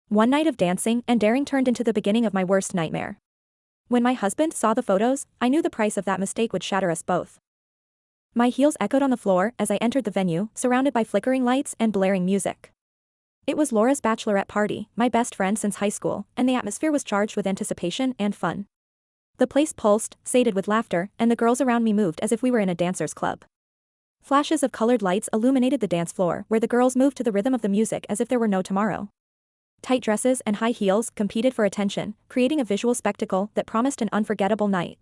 One night of dancing and daring turned into the beginning of my worst nightmare. When my husband saw the photos, I knew the price of that mistake would shatter us both. My heels echoed on the floor as I entered the venue, surrounded by flickering lights and blaring music. It was Laura's bachelorette party, my best friend since high school, and the atmosphere was charged with anticipation and fun. The place pulsed, sated with laughter, and the girls around me moved as if we were in a dancer's club. Flashes of colored lights illuminated the dance floor, where the girls moved to the rhythm of the music as if there were no tomorrow. Tight dresses and high heels competed for attention, creating a visual spectacle that promised an unforgettable night.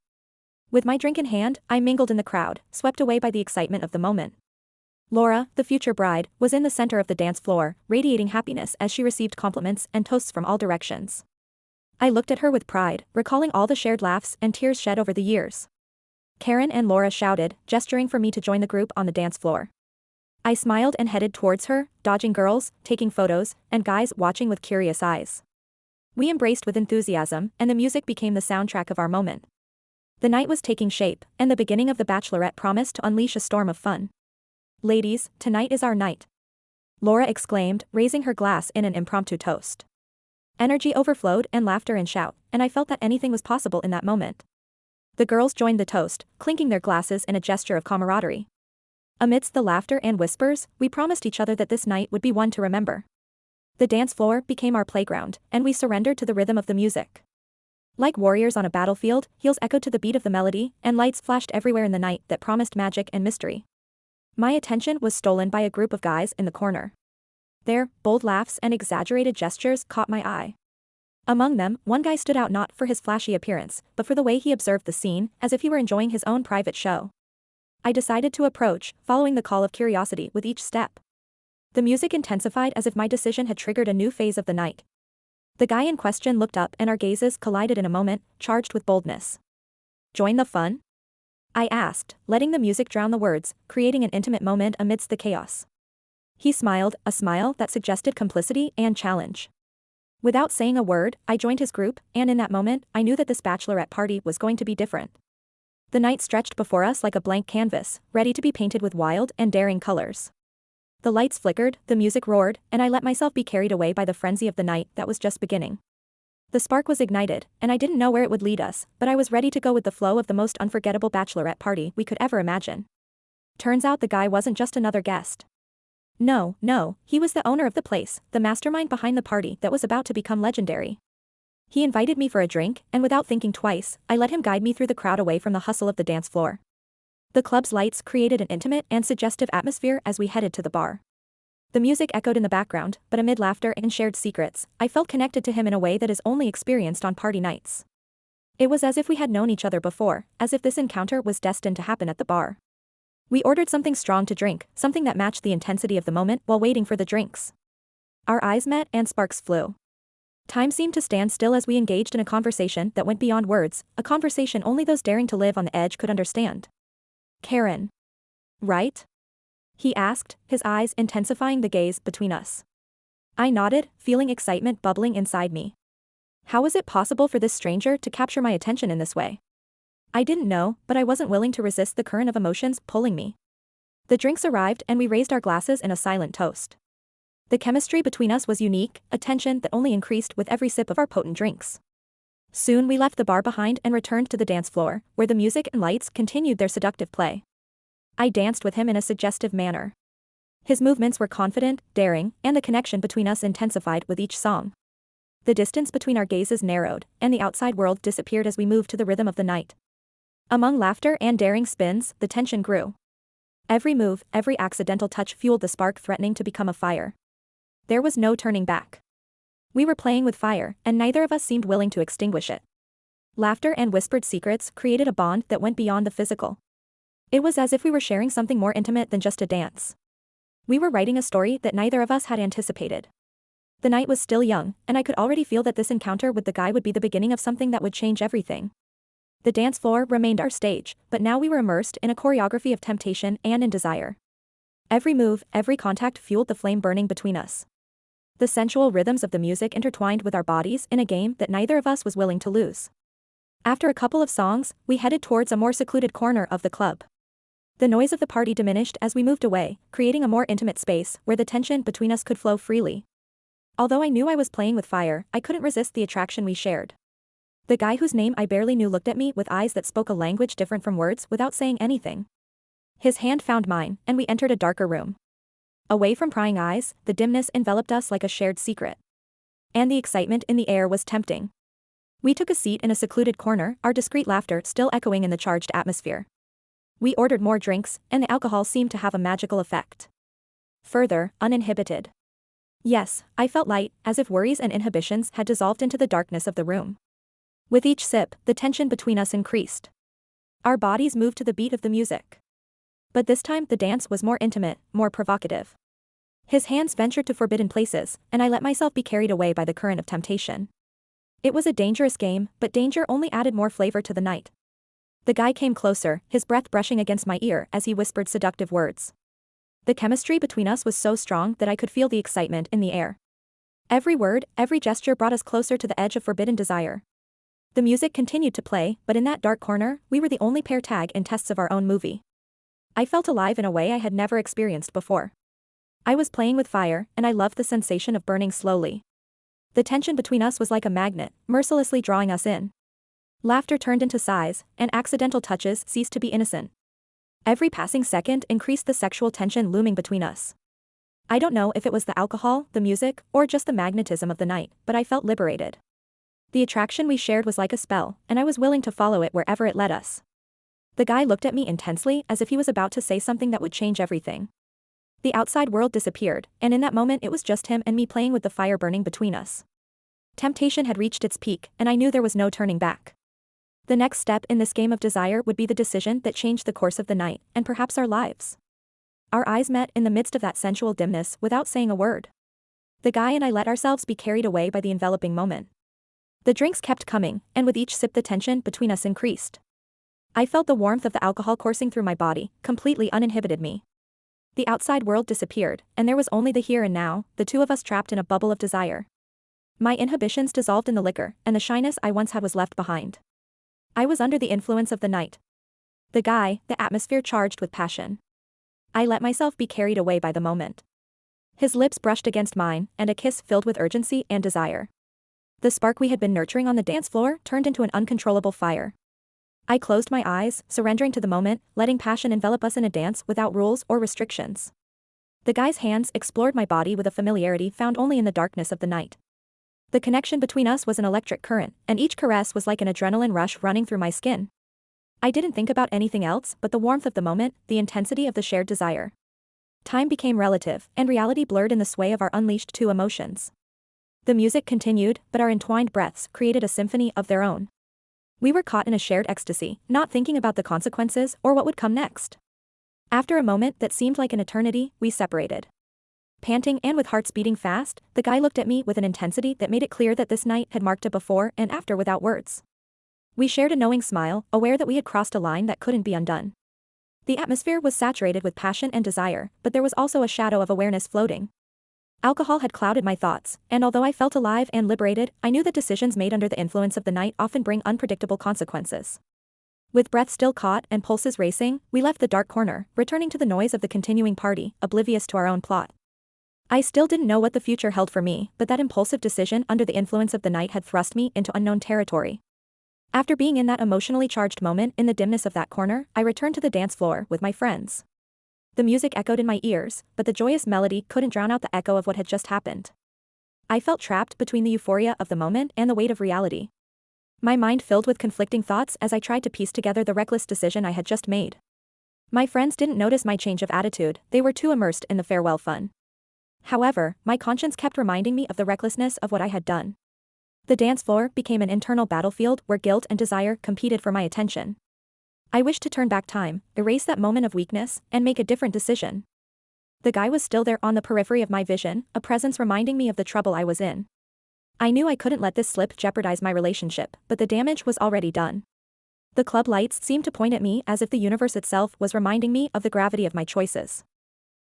With my drink in hand, I mingled in the crowd, swept away by the excitement of the moment. Laura, the future bride, was in the center of the dance floor, radiating happiness as she received compliments and toasts from all directions. I looked at her with pride, recalling all the shared laughs and tears shed over the years. Karen and Laura shouted, gesturing for me to join the group on the dance floor. I smiled and headed towards her, dodging girls, taking photos, and guys watching with curious eyes. We embraced with enthusiasm, and the music became the soundtrack of our moment. The night was taking shape, and the beginning of the bachelorette promised to unleash a storm of fun. "Ladies, tonight is our night," Laura exclaimed, raising her glass in an impromptu toast. Energy overflowed and laughter and shout, and I felt that anything was possible in that moment. The girls joined the toast, clinking their glasses in a gesture of camaraderie. Amidst the laughter and whispers, we promised each other that this night would be one to remember. The dance floor became our playground, and we surrendered to the rhythm of the music. Like warriors on a battlefield, heels echoed to the beat of the melody, and lights flashed everywhere in the night that promised magic and mystery. My attention was stolen by a group of guys in the corner. Their bold laughs and exaggerated gestures caught my eye. Among them, one guy stood out not for his flashy appearance, but for the way he observed the scene, as if he were enjoying his own private show. I decided to approach, following the call of curiosity with each step. The music intensified as if my decision had triggered a new phase of the night. The guy in question looked up and our gazes collided in a moment, charged with boldness. "Join the fun?" I asked, letting the music drown the words, creating an intimate moment amidst the chaos. He smiled, a smile that suggested complicity and challenge. Without saying a word, I joined his group, and in that moment, I knew that this bachelorette party was going to be different. The night stretched before us like a blank canvas, ready to be painted with wild and daring colors. The lights flickered, the music roared, and I let myself be carried away by the frenzy of the night that was just beginning. The spark was ignited, and I didn't know where it would lead us, but I was ready to go with the flow of the most unforgettable bachelorette party we could ever imagine. Turns out the guy wasn't just another guest. No, he was the owner of the place, the mastermind behind the party that was about to become legendary. He invited me for a drink, and without thinking twice, I let him guide me through the crowd away from the hustle of the dance floor. The club's lights created an intimate and suggestive atmosphere as we headed to the bar. The music echoed in the background, but amid laughter and shared secrets, I felt connected to him in a way that is only experienced on party nights. It was as if we had known each other before, as if this encounter was destined to happen at the bar. We ordered something strong to drink, something that matched the intensity of the moment while waiting for the drinks. Our eyes met and sparks flew. Time seemed to stand still as we engaged in a conversation that went beyond words, a conversation only those daring to live on the edge could understand. "Karen. Right?" he asked, his eyes intensifying the gaze between us. I nodded, feeling excitement bubbling inside me. How was it possible for this stranger to capture my attention in this way? I didn't know, but I wasn't willing to resist the current of emotions pulling me. The drinks arrived and we raised our glasses in a silent toast. The chemistry between us was unique, a tension that only increased with every sip of our potent drinks. Soon we left the bar behind and returned to the dance floor, where the music and lights continued their seductive play. I danced with him in a suggestive manner. His movements were confident, daring, and the connection between us intensified with each song. The distance between our gazes narrowed, and the outside world disappeared as we moved to the rhythm of the night. Among laughter and daring spins, the tension grew. Every move, every accidental touch fueled the spark threatening to become a fire. There was no turning back. We were playing with fire, and neither of us seemed willing to extinguish it. Laughter and whispered secrets created a bond that went beyond the physical. It was as if we were sharing something more intimate than just a dance. We were writing a story that neither of us had anticipated. The night was still young, and I could already feel that this encounter with the guy would be the beginning of something that would change everything. The dance floor remained our stage, but now we were immersed in a choreography of temptation and in desire. Every move, every contact fueled the flame burning between us. The sensual rhythms of the music intertwined with our bodies in a game that neither of us was willing to lose. After a couple of songs, we headed towards a more secluded corner of the club. The noise of the party diminished as we moved away, creating a more intimate space where the tension between us could flow freely. Although I knew I was playing with fire, I couldn't resist the attraction we shared. The guy whose name I barely knew looked at me with eyes that spoke a language different from words without saying anything. His hand found mine, and we entered a darker room. Away from prying eyes, the dimness enveloped us like a shared secret. And the excitement in the air was tempting. We took a seat in a secluded corner, our discreet laughter still echoing in the charged atmosphere. We ordered more drinks, and the alcohol seemed to have a magical effect. Further, uninhibited. Yes, I felt light, as if worries and inhibitions had dissolved into the darkness of the room. With each sip, the tension between us increased. Our bodies moved to the beat of the music. But this time the dance was more intimate, more provocative. His hands ventured to forbidden places, and I let myself be carried away by the current of temptation. It was a dangerous game, but danger only added more flavor to the night. The guy came closer, his breath brushing against my ear as he whispered seductive words. The chemistry between us was so strong that I could feel the excitement in the air. Every word, every gesture brought us closer to the edge of forbidden desire. The music continued to play, but in that dark corner, we were the only pair tag in tests of our own movie. I felt alive in a way I had never experienced before. I was playing with fire, and I loved the sensation of burning slowly. The tension between us was like a magnet, mercilessly drawing us in. Laughter turned into sighs, and accidental touches ceased to be innocent. Every passing second increased the sexual tension looming between us. I don't know if it was the alcohol, the music, or just the magnetism of the night, but I felt liberated. The attraction we shared was like a spell, and I was willing to follow it wherever it led us. The guy looked at me intensely as if he was about to say something that would change everything. The outside world disappeared, and in that moment it was just him and me playing with the fire burning between us. Temptation had reached its peak, and I knew there was no turning back. The next step in this game of desire would be the decision that changed the course of the night, and perhaps our lives. Our eyes met in the midst of that sensual dimness without saying a word. The guy and I let ourselves be carried away by the enveloping moment. The drinks kept coming, and with each sip the tension between us increased. I felt the warmth of the alcohol coursing through my body, completely uninhibited me. The outside world disappeared, and there was only the here and now, the two of us trapped in a bubble of desire. My inhibitions dissolved in the liquor, and the shyness I once had was left behind. I was under the influence of the night. The guy, the atmosphere charged with passion. I let myself be carried away by the moment. His lips brushed against mine, and a kiss filled with urgency and desire. The spark we had been nurturing on the dance floor turned into an uncontrollable fire. I closed my eyes, surrendering to the moment, letting passion envelop us in a dance without rules or restrictions. The guy's hands explored my body with a familiarity found only in the darkness of the night. The connection between us was an electric current, and each caress was like an adrenaline rush running through my skin. I didn't think about anything else but the warmth of the moment, the intensity of the shared desire. Time became relative, and reality blurred in the sway of our unleashed two emotions. The music continued, but our entwined breaths created a symphony of their own. We were caught in a shared ecstasy, not thinking about the consequences or what would come next. After a moment that seemed like an eternity, we separated. Panting and with hearts beating fast, the guy looked at me with an intensity that made it clear that this night had marked a before and after without words. We shared a knowing smile, aware that we had crossed a line that couldn't be undone. The atmosphere was saturated with passion and desire, but there was also a shadow of awareness floating. Alcohol had clouded my thoughts, and although I felt alive and liberated, I knew that decisions made under the influence of the night often bring unpredictable consequences. With breath still caught and pulses racing, we left the dark corner, returning to the noise of the continuing party, oblivious to our own plot. I still didn't know what the future held for me, but that impulsive decision under the influence of the night had thrust me into unknown territory. After being in that emotionally charged moment in the dimness of that corner, I returned to the dance floor with my friends. The music echoed in my ears, but the joyous melody couldn't drown out the echo of what had just happened. I felt trapped between the euphoria of the moment and the weight of reality. My mind filled with conflicting thoughts as I tried to piece together the reckless decision I had just made. My friends didn't notice my change of attitude, they were too immersed in the farewell fun. However, my conscience kept reminding me of the recklessness of what I had done. The dance floor became an internal battlefield where guilt and desire competed for my attention. I wished to turn back time, erase that moment of weakness, and make a different decision. The guy was still there on the periphery of my vision, a presence reminding me of the trouble I was in. I knew I couldn't let this slip jeopardize my relationship, but the damage was already done. The club lights seemed to point at me as if the universe itself was reminding me of the gravity of my choices.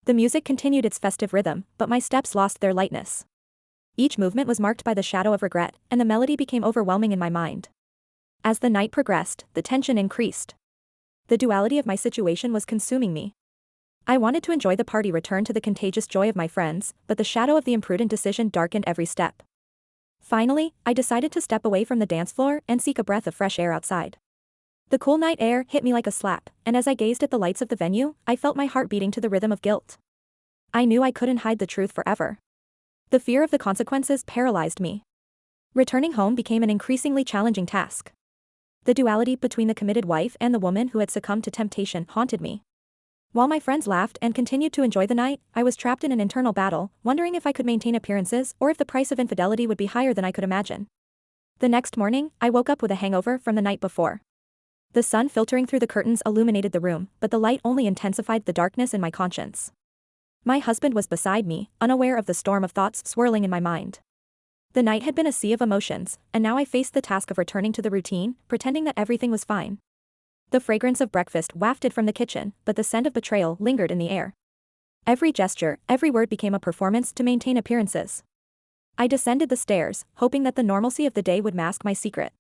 The music continued its festive rhythm, but my steps lost their lightness. Each movement was marked by the shadow of regret, and the melody became overwhelming in my mind. As the night progressed, the tension increased. The duality of my situation was consuming me. I wanted to enjoy the party, return to the contagious joy of my friends, but the shadow of the imprudent decision darkened every step. Finally, I decided to step away from the dance floor and seek a breath of fresh air outside. The cool night air hit me like a slap, and as I gazed at the lights of the venue, I felt my heart beating to the rhythm of guilt. I knew I couldn't hide the truth forever. The fear of the consequences paralyzed me. Returning home became an increasingly challenging task. The duality between the committed wife and the woman who had succumbed to temptation haunted me. While my friends laughed and continued to enjoy the night, I was trapped in an internal battle, wondering if I could maintain appearances or if the price of infidelity would be higher than I could imagine. The next morning, I woke up with a hangover from the night before. The sun filtering through the curtains illuminated the room, but the light only intensified the darkness in my conscience. My husband was beside me, unaware of the storm of thoughts swirling in my mind. The night had been a sea of emotions, and now I faced the task of returning to the routine, pretending that everything was fine. The fragrance of breakfast wafted from the kitchen, but the scent of betrayal lingered in the air. Every gesture, every word became a performance to maintain appearances. I descended the stairs, hoping that the normalcy of the day would mask my secret.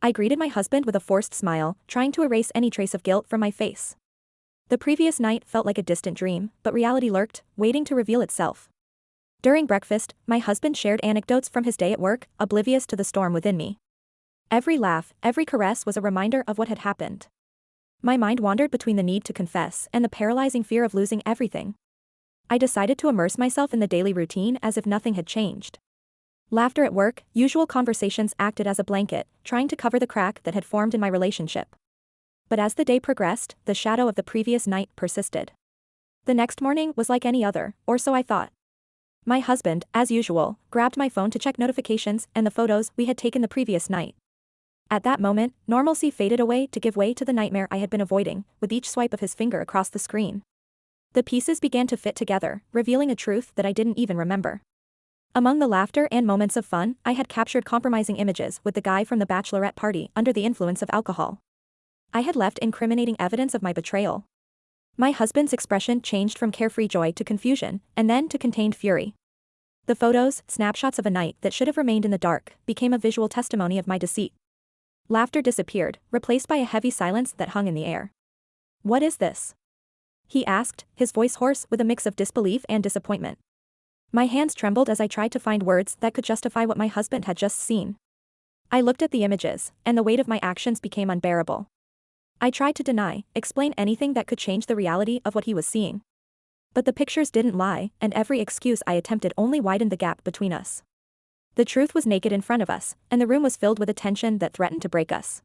I greeted my husband with a forced smile, trying to erase any trace of guilt from my face. The previous night felt like a distant dream, but reality lurked, waiting to reveal itself. During breakfast, my husband shared anecdotes from his day at work, oblivious to the storm within me. Every laugh, every caress was a reminder of what had happened. My mind wandered between the need to confess and the paralyzing fear of losing everything. I decided to immerse myself in the daily routine as if nothing had changed. Laughter at work, usual conversations acted as a blanket, trying to cover the crack that had formed in my relationship. But as the day progressed, the shadow of the previous night persisted. The next morning was like any other, or so I thought. My husband, as usual, grabbed my phone to check notifications and the photos we had taken the previous night. At that moment, normalcy faded away to give way to the nightmare I had been avoiding, with each swipe of his finger across the screen. The pieces began to fit together, revealing a truth that I didn't even remember. Among the laughter and moments of fun, I had captured compromising images with the guy from the bachelorette party under the influence of alcohol. I had left incriminating evidence of my betrayal. My husband's expression changed from carefree joy to confusion, and then to contained fury. The photos, snapshots of a night that should have remained in the dark, became a visual testimony of my deceit. Laughter disappeared, replaced by a heavy silence that hung in the air. "What is this?" he asked, his voice hoarse with a mix of disbelief and disappointment. My hands trembled as I tried to find words that could justify what my husband had just seen. I looked at the images, and the weight of my actions became unbearable. I tried to deny, explain anything that could change the reality of what he was seeing. But the pictures didn't lie, and every excuse I attempted only widened the gap between us. The truth was naked in front of us, and the room was filled with a tension that threatened to break us.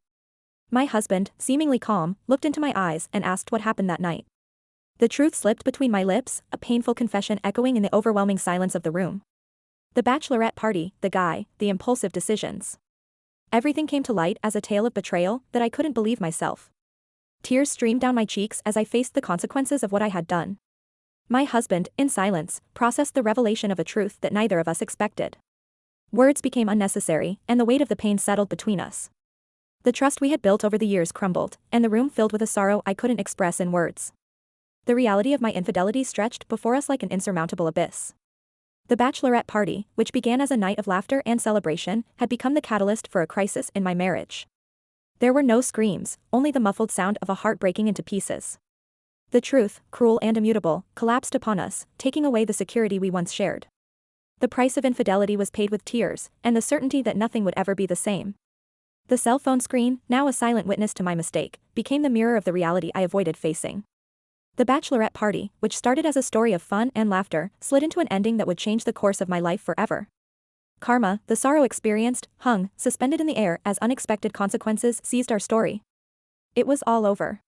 My husband, seemingly calm, looked into my eyes and asked what happened that night. The truth slipped between my lips, a painful confession echoing in the overwhelming silence of the room. The bachelorette party, the guy, the impulsive decisions. Everything came to light as a tale of betrayal that I couldn't believe myself. Tears streamed down my cheeks as I faced the consequences of what I had done. My husband, in silence, processed the revelation of a truth that neither of us expected. Words became unnecessary, and the weight of the pain settled between us. The trust we had built over the years crumbled, and the room filled with a sorrow I couldn't express in words. The reality of my infidelity stretched before us like an insurmountable abyss. The bachelorette party, which began as a night of laughter and celebration, had become the catalyst for a crisis in my marriage. There were no screams, only the muffled sound of a heart breaking into pieces. The truth, cruel and immutable, collapsed upon us, taking away the security we once shared. The price of infidelity was paid with tears, and the certainty that nothing would ever be the same. The cell phone screen, now a silent witness to my mistake, became the mirror of the reality I avoided facing. The bachelorette party, which started as a story of fun and laughter, slid into an ending that would change the course of my life forever. Karma, the sorrow experienced, hung, suspended in the air as unexpected consequences seized our story. It was all over.